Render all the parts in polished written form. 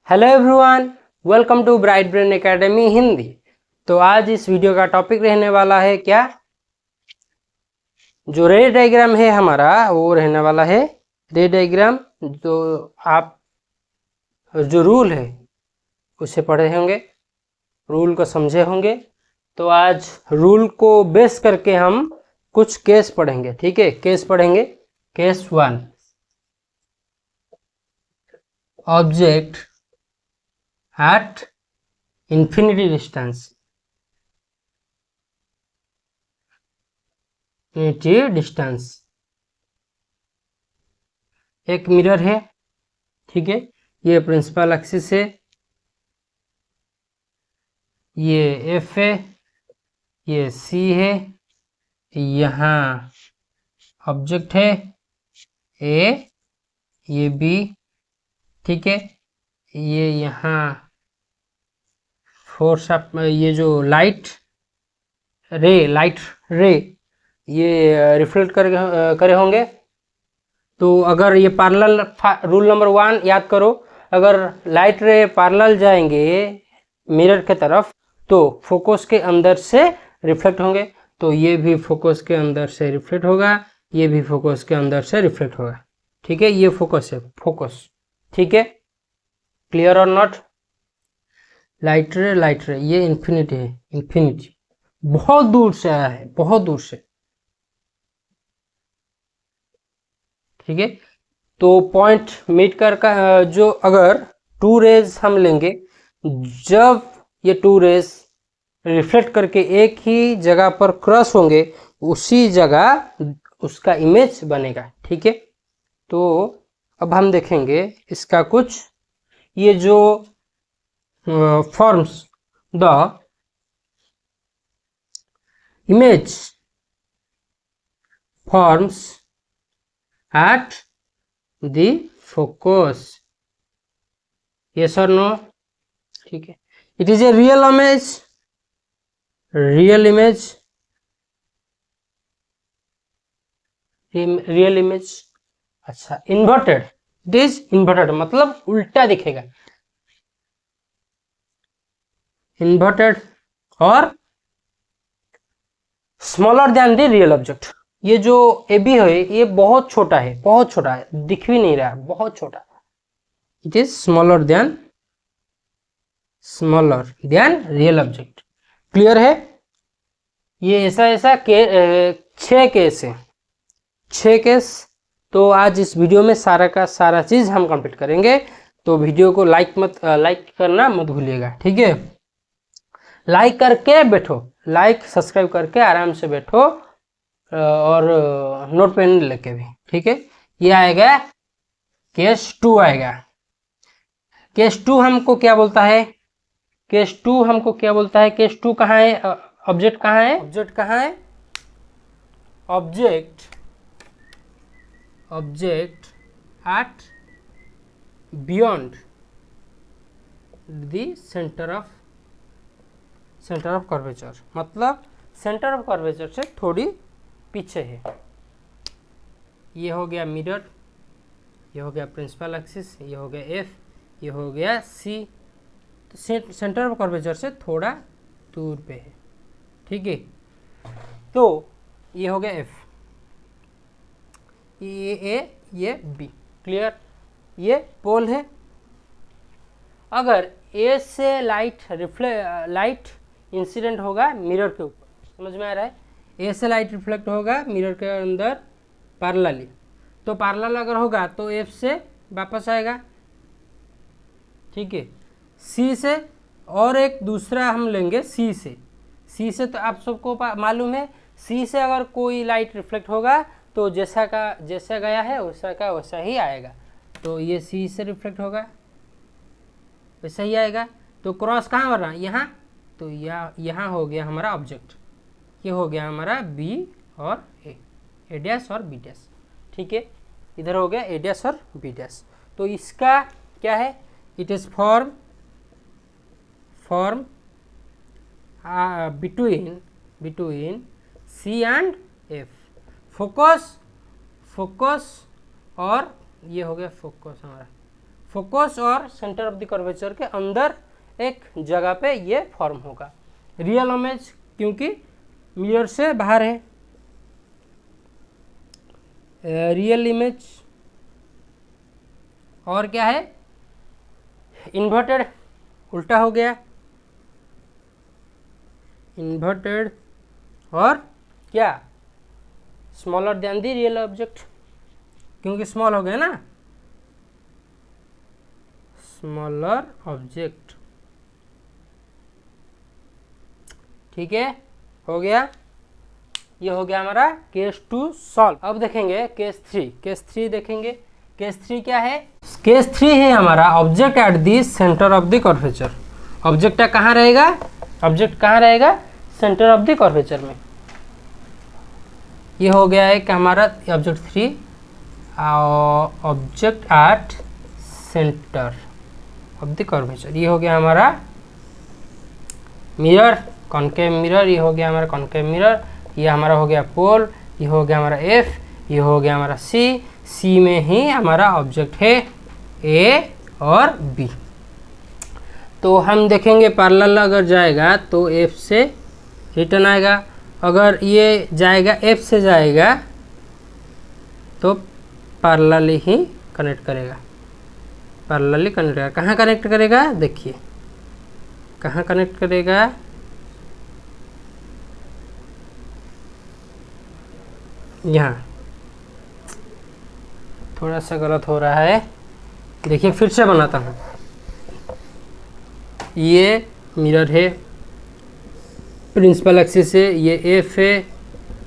Hello everyone, welcome to Bright Brain Academy Hindi. तो आज इस वीडियो का टॉपिक रहने वाला है क्या, जो रे डायग्राम है हमारा वो रहने वाला है रे डायग्राम। जो आप जो रूल है उसे पढ़े होंगे, रूल को समझे होंगे। तो आज रूल को बेस करके हम कुछ केस पढ़ेंगे। ठीक है, केस पढ़ेंगे। Case 1, object at infinity distance, एक मिरर है। ठीक है, ये प्रिंसिपल एक्सिस है, ये एफ है, ये सी है, यहाँ ऑब्जेक्ट है ए, ये बी। ठीक है, ये यहाँ फोर्स ऑफ ये जो लाइट रे ये रिफ्लेक्ट करे होंगे। तो अगर ये पैरेलल, रूल नंबर 1 याद करो, अगर लाइट रे पैरेलल जाएंगे मिरर के तरफ तो फोकस के अंदर से रिफ्लेक्ट होंगे। तो ये भी फोकस के अंदर से रिफ्लेक्ट होगा, ये भी फोकस के अंदर से रिफ्लेक्ट होगा। ठीक है, ये फोकस है, फोकस। ठीक है, क्लियर और नॉट? लाइट रे ये इन्फिनिटी है, इन्फिनिटी बहुत दूर से आया है, बहुत दूर से। ठीक है, तो पॉइंट मीट कर का जो अगर टू रेज हम लेंगे, जब ये टू रेज रिफ्लेक्ट करके एक ही जगह पर क्रॉस होंगे उसी जगह उसका इमेज बनेगा। ठीक है, तो अब हम देखेंगे इसका कुछ, ये जो forms the image forms at the focus, yes or no? ठीक है, it is a real image, real image, real image। अच्छा, inverted, it is inverted मतलब उल्टा दिखेगा, inverted और smaller than the real object। ये जो ए बी है ये बहुत छोटा है, बहुत छोटा है, दिख भी नहीं रहा है, बहुत छोटा। It is smaller than real object. Clear है? ये ऐसा के 6 केस है, 6 केस। तो आज इस वीडियो में सारा का सारा चीज हम कंप्लीट करेंगे। तो वीडियो को लाइक करना मत भूलिएगा। ठीक है, लाइक करके बैठो, लाइक सब्सक्राइब करके आराम से बैठो और नोट पेन लेके भी। ठीक है, ये आएगा केस 2 आएगा। केस 2 हमको क्या बोलता है, केस 2 हमको क्या बोलता है, केस 2 कहाँ है, ऑब्जेक्ट कहाँ है, ऑब्जेक्ट कहाँ है, object at beyond the centre of curvature, मतलब सेंटर ऑफ कर्वेचर से थोड़ी पीछे है। ये हो गया मिरर, ये हो गया प्रिंसिपल एक्सिस, ये हो गया एफ, ये हो गया सी। तो सेंटर ऑफ कर्वेचर से थोड़ा दूर पे है। ठीक है, तो ये हो गया एफ, ये ए, ये बी। क्लियर? ये पोल है। अगर ए से लाइट इंसिडेंट होगा मिरर के ऊपर, समझ में आ रहा है? ए से लाइट रिफ्लेक्ट होगा मिरर के अंदर पैरेलली, तो पैरेलल अगर होगा तो एफ से वापस आएगा। ठीक है, सी से और एक दूसरा हम लेंगे सी से तो आप सबको मालूम है, सी से अगर कोई लाइट रिफ्लेक्ट होगा तो जैसा गया है वैसा का वैसा ही आएगा। तो ये सी से रिफ्लेक्ट होगा, वैसा ही आएगा। तो क्रॉस कहाँ हो रहा है, यहाँ। तो यहाँ हो गया हमारा ऑब्जेक्ट, ये हो गया हमारा बी और ए डैश और बी डैश। ठीक है, इधर हो गया ए डैश और बी डैश। तो इसका क्या है, it is form between C and F, focus और ये हो गया फोकस हमारा, फोकस और सेंटर ऑफ द कर्वेचर के अंदर एक जगह पे ये फॉर्म होगा। रियल इमेज क्योंकि मिरर से बाहर है। रियल इमेज और क्या है, इन्वर्टेड, उल्टा हो गया, इन्वर्टेड और क्या, smaller than the real object, क्योंकि स्मॉल हो गया ना, स्मॉलर ऑब्जेक्ट। ठीक है, हो गया, ये हो गया हमारा केस 2 सॉल्व। अब देखेंगे केस 3। केस 3 देखेंगे। केस 3 क्या है? केस 3 है हमारा object at the centre of the curvature. Object कहाँ रहेगा? ऑब्जेक्ट कहाँ रहेगा? सेंटर ऑफ द कर्वेचर में। ये हो गया एक हमारा object 3, object at centre of the curvature. ये हो गया हमारा मिरर, कॉनकेव मिरर। ये हो गया हमारा कॉनकेव मिरर। ये हमारा हो गया पोल। ये हो गया हमारा एफ। ये हो गया हमारा सी। सी में ही हमारा ऑब्जेक्ट है ए और बी। तो हम देखेंगे पैरेलल अगर जाएगा तो एफ से रिटर्न आएगा, अगर ये जाएगा एफ से जाएगा तो पैरेलली ही कनेक्ट करेगा, पैरेलली कनेक्ट करेगा। कहाँ कनेक्ट करेगा? देखिए कहाँ कनेक्ट करेगा, यहाँ। थोड़ा सा गलत हो रहा है, देखिए फिर से बनाता हूँ। ये मिरर है, प्रिंसिपल एक्सिस है, ये एफ है,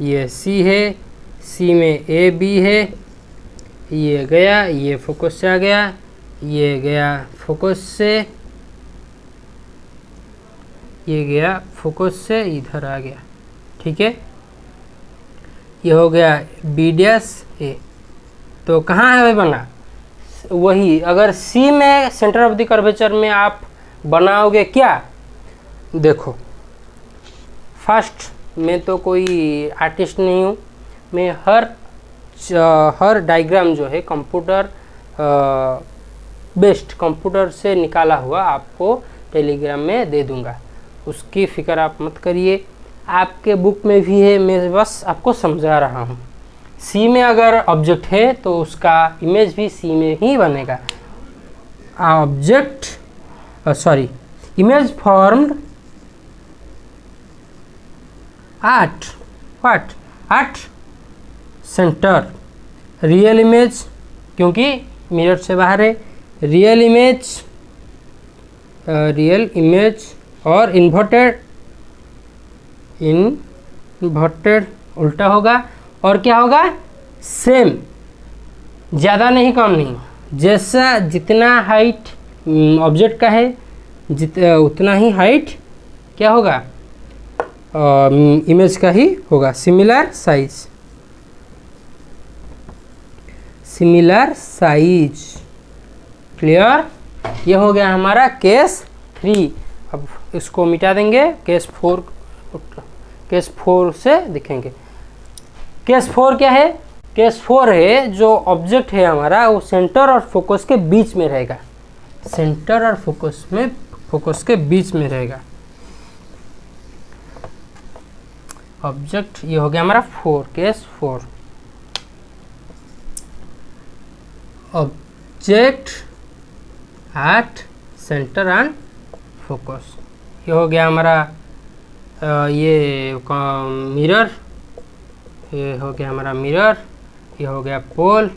ये सी है, सी में ए बी है, ये गया, ये फोकस से आ गया, ये गया फोकस से, ये गया फोकस से इधर आ गया। ठीक है, ये हो गया बी डैश ए। तो कहाँ है भाई बना? वही, अगर सी में सेंटर ऑफ द कर्वेचर में आप बनाओगे क्या, देखो फर्स्ट, मैं तो कोई आर्टिस्ट नहीं हूँ, मैं हर डायग्राम जो है कंप्यूटर बेस्ड, कंप्यूटर से निकाला हुआ आपको टेलीग्राम में दे दूंगा, उसकी फिक्र आप मत करिए। आपके बुक में भी है, मैं बस आपको समझा रहा हूँ। सी में अगर ऑब्जेक्ट है तो उसका इमेज भी सी में ही बनेगा। Object sorry image formed at what? At centre. Real image क्योंकि मिरर से बाहर है, रियल इमेज और इन्वर्टेड उल्टा होगा। और क्या होगा? सेम, ज़्यादा नहीं कम नहीं, जैसा जितना हाइट ऑब्जेक्ट का है उतना ही हाइट क्या होगा? इमेज का ही होगा। Similar size. क्लियर? ये हो गया हमारा केस 3। अब इसको मिटा देंगे, केस 4 से दिखेंगे। केस 4 क्या है? केस 4 है जो ऑब्जेक्ट है हमारा वो सेंटर और फोकस के बीच में रहेगा, सेंटर और फोकस के बीच में रहेगा ऑब्जेक्ट। ये हो गया हमारा 4, case 4। Object at centre and focus. ये हो गया हमारा ये मिरर, ये हो गया हमारा मिरर, ये हो गया पोल,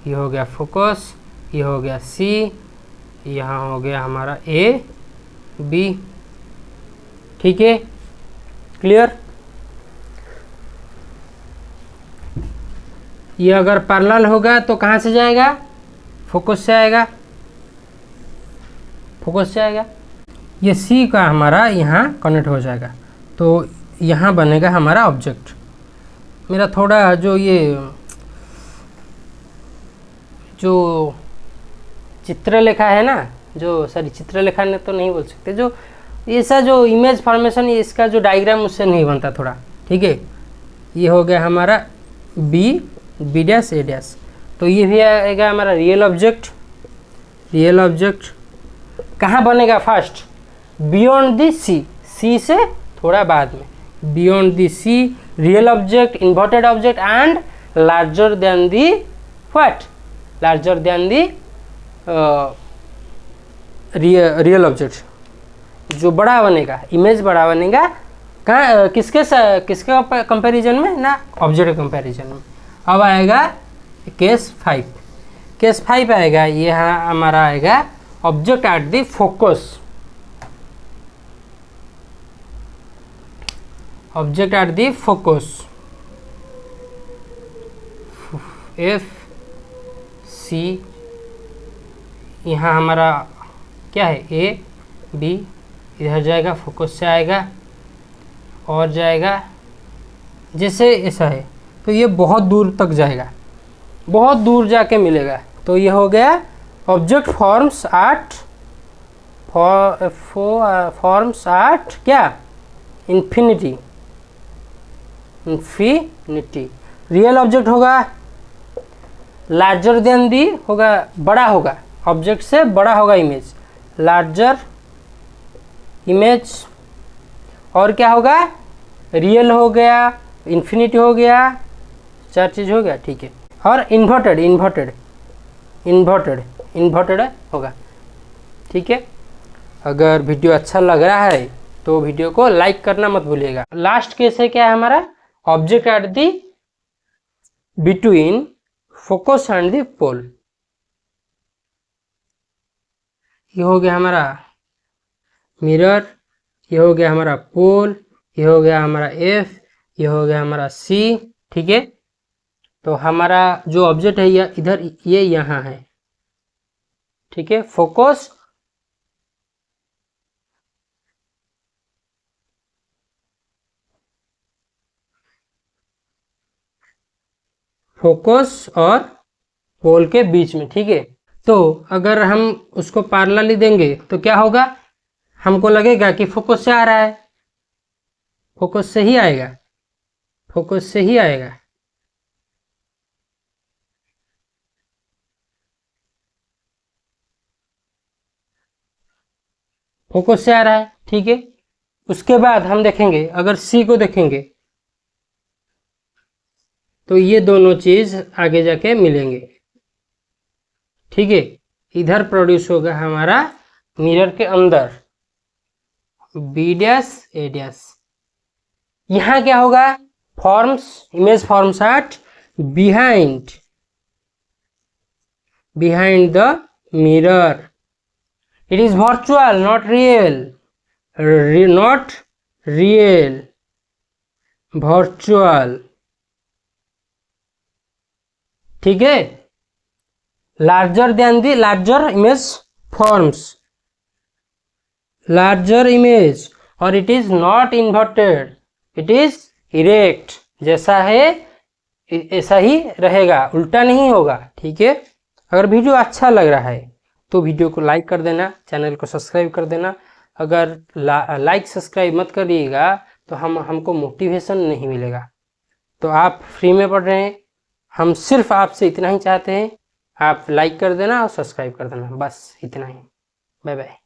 ये हो गया फोकस, ये हो गया सी, यहाँ हो गया हमारा ए बी। ठीक है, क्लियर? ये अगर पैरेलल होगा तो कहाँ से जाएगा? फोकस से आएगा, फोकस से आएगा। ये सी का हमारा यहाँ कनेक्ट हो जाएगा, तो यहाँ बनेगा हमारा ऑब्जेक्ट। मेरा थोड़ा जो चित्रलेखा है ना, जो सॉरी चित्रलेखा ने तो नहीं बोल सकते, जो ऐसा जो इमेज फॉर्मेशन इसका जो डायग्राम उससे नहीं बनता थोड़ा। ठीक है, ये हो गया हमारा बी डैश ए डैश। तो ये भी आएगा हमारा रियल ऑब्जेक्ट, रियल ऑब्जेक्ट कहाँ बनेगा फर्स्ट, बियॉन्ड दी सी, सी से थोड़ा बाद में, beyond the C, real object, inverted object and larger than the what, larger than the real object, जो बड़ा बनेगा, इमेज बड़ा बनेगा कहाँ, किसके कंपैरिजन में ना, ऑब्जेक्ट कंपैरिजन में। अब आएगा केस 5, केस 5 आएगा, ये हमारा आएगा object at the focus, object at the focus, F C, यहाँ हमारा क्या है, ए बी, इधर जाएगा फोकस से आएगा और जाएगा, जैसे ऐसा है तो ये बहुत दूर तक जाएगा, बहुत दूर जाके मिलेगा। तो ये हो गया object forms at forms at क्या, इन्फिनिटी, इन्फिनिटी। रियल ऑब्जेक्ट होगा लार्जर देन दी, होगा बड़ा होगा, ऑब्जेक्ट से बड़ा होगा इमेज, लार्जर इमेज, और क्या होगा, रियल हो गया, इन्फिनिटी हो गया, 4 चीज़ हो गया, ठीक है। और इन्वर्टेड, इन्वर्टेड, इन्वर्टेड, इन्वर्टेड होगा, ठीक है। अगर वीडियो अच्छा लग रहा है तो वीडियो को लाइक करना मत भूलिएगा। लास्ट केस है क्या है हमारा, object at the between focus and the pole. ये हो गया हमारा मिरर, ये हो गया हमारा पोल, ये हो गया हमारा एफ, ये हो गया हमारा सी, ठीक है। तो हमारा जो ऑब्जेक्ट है ये इधर, ये यहाँ है, ठीक है। फोकस फोकस और पोल के बीच में, ठीक है। तो अगर हम उसको पैरेलली देंगे तो क्या होगा, हमको लगेगा कि फोकस से आ रहा है, फोकस से ही आएगा, फोकस से ही आएगा, फोकस से आ रहा है, ठीक है। उसके बाद हम देखेंगे, अगर सी को देखेंगे तो ये दोनों चीज आगे जाके मिलेंगे, ठीक है। इधर प्रोड्यूस होगा हमारा मिरर के अंदर बी डैश ए डैश, यहाँ क्या होगा, forms, image forms at behind, behind the mirror, it is virtual not real, not real, virtual, ठीक है। Larger than the, larger image forms, larger image, और it is not inverted, it is erect, जैसा है ऐसा ही रहेगा, उल्टा नहीं होगा, ठीक है। अगर वीडियो अच्छा लग रहा है तो वीडियो को लाइक कर देना, चैनल को सब्सक्राइब कर देना। अगर लाइक सब्सक्राइब मत करिएगा तो हमको मोटिवेशन नहीं मिलेगा। तो आप फ्री में पढ़ रहे हैं, हम सिर्फ आपसे इतना ही चाहते हैं, आप लाइक कर देना और सब्सक्राइब कर देना, बस इतना ही। Bye bye.